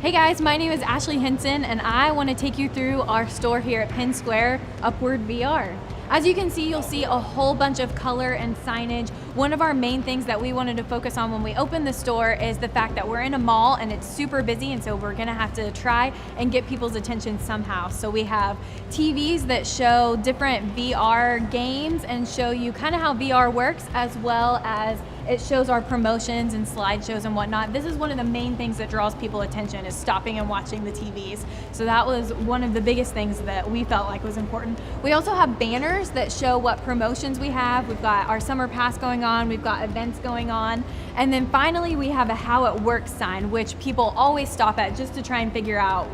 Hey guys, my name is Ashley Henson and I want to take you through our store here at Penn Square, Upward VR. As you can see, you'll see a whole bunch of color and signage. One of our main things that we wanted to focus on when we opened the store is the fact that we're in a mall and it's super busy, and so we're gonna have to try and get people's attention somehow. So we have TVs that show different VR games and show you kind of how VR works, as well as it shows our promotions and slideshows and whatnot. This is one of the main things that draws people attention, is stopping and watching the TVs. So that was one of the biggest things that we felt like was important. We also have banners that show what promotions we have. We've got our summer pass going on, we've got events going on, and then finally we have a how it works sign, which people always stop at just to try and figure out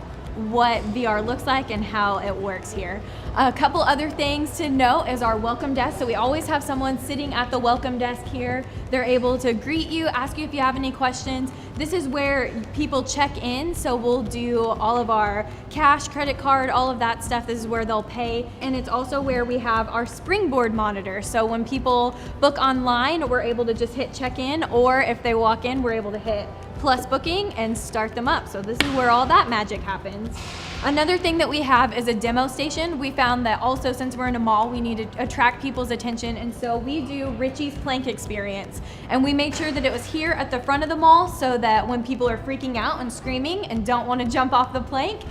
what VR looks like and how it works here. A couple other things to note is our welcome desk. So we always have someone sitting at the welcome desk here. They're able to greet you, ask you if you have any questions. This is where people check in, so we'll do all of our cash, credit card, all of that stuff. This is where they'll pay, and it's also where we have our springboard monitor. So when people book online, we're able to just hit check in, or if they walk in, we're able to hit plus booking and start them up. So this is where all that magic happens. Another thing that we have is a demo station. We found that also, since we're in a mall, we need to attract people's attention, and so we do Richie's Plank Experience. And we made sure that it was here at the front of the mall so that when people are freaking out and screaming and don't want to jump off the plank,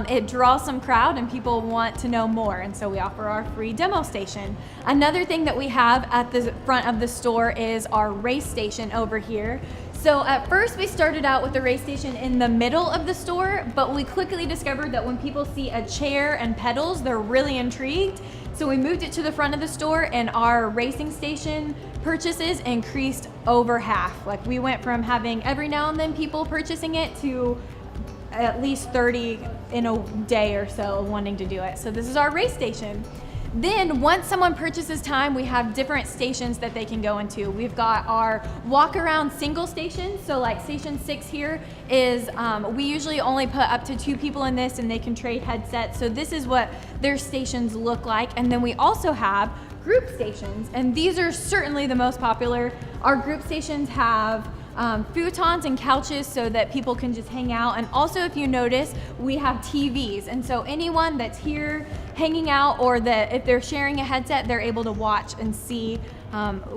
it draws some crowd and people want to know more, and so we offer our free demo station. Another thing that we have at the front of the store is our race station over here. So at first we started out with the race station in the middle of the store, but we quickly discovered that when people see a chair and pedals, they're really intrigued. So we moved it to the front of the store, and our racing station purchases increased over half. Like, we went from having every now and then people purchasing it to at least 30 in a day or so wanting to do it. So this is our race station. Then once someone purchases time, we have different stations that they can go into. We've got our walk around single stations. So like station 6 here is, we usually only put up to 2 people in this and they can trade headsets. So this is what their stations look like. And then we also have group stations, and these are certainly the most popular. Our group stations have futons and couches so that people can just hang out. And also, if you notice, we have TVs. And so anyone that's here hanging out, or that if they're sharing a headset, they're able to watch and see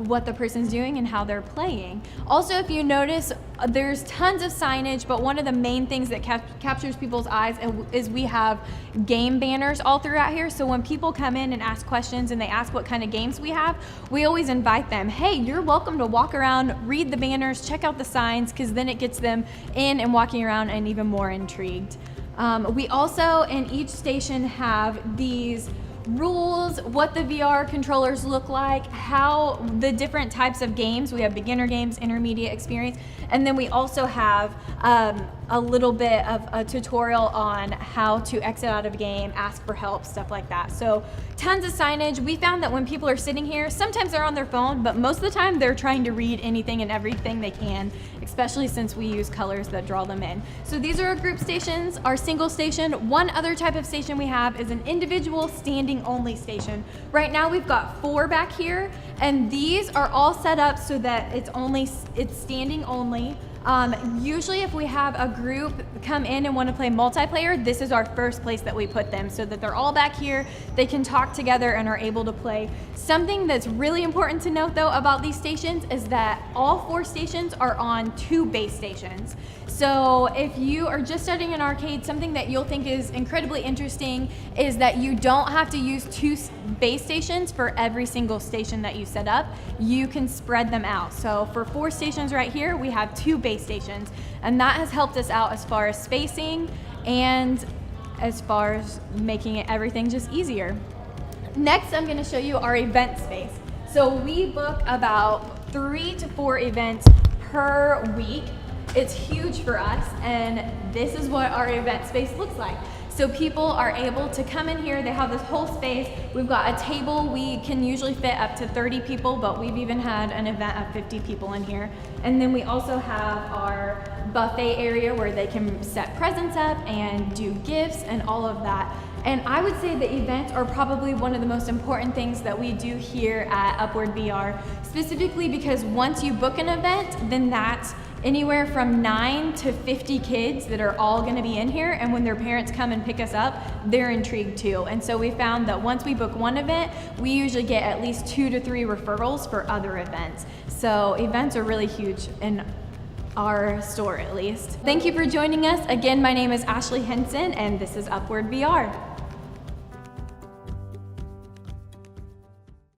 what the person's doing and how they're playing. Also, if you notice, there's tons of signage, but one of the main things that captures people's eyes is we have game banners all throughout here. So when people come in and ask questions and they ask what kind of games we have, we always invite them, hey, you're welcome to walk around, read the banners, check out the signs, because then it gets them in and walking around and even more intrigued. We also, in each station, have these rules, what the VR controllers look like, how the different types of games. We have beginner games, intermediate, experience, and then we also have a little bit of a tutorial on how to exit out of a game, ask for help, stuff like that. So tons of signage. We found that when people are sitting here, sometimes they're on their phone, but most of the time they're trying to read anything and everything they can, especially since we use colors that draw them in. So these are our group stations, our single station. One other type of station we have is an individual standing only station. Right now we've got 4 back here, and these are all set up so that it's standing only. Usually if we have a group come in and want to play multiplayer, this is our first place that we put them, so that they're all back here, they can talk together and are able to play. Something that's really important to note though about these stations is that all 4 stations are on 2 base stations. So if you are just starting an arcade, something that you'll think is incredibly interesting is that you don't have to use 2 base stations for every single station that you set up. You can spread them out. So for 4 stations right here, we have 2 base stations, and that has helped us out as far as spacing and as far as making everything just easier. Next, I'm going to show you our event space. So we book about 3 to 4 events per week. It's huge for us, and this is what our event space looks like. So people are able to come in here, they have this whole space. We've got a table, we can usually fit up to 30 people, but we've even had an event of 50 people in here. And then we also have our buffet area where they can set presents up and do gifts and all of that. And I would say the events are probably one of the most important things that we do here at Upward VR, specifically because once you book an event, then that anywhere from 9 to 50 kids that are all gonna be in here, and when their parents come and pick us up, they're intrigued too. And so we found that once we book one event, we usually get at least 2 to 3 referrals for other events. So events are really huge in our store, at least. Thank you for joining us. Again, my name is Ashley Henson, and this is Upward VR.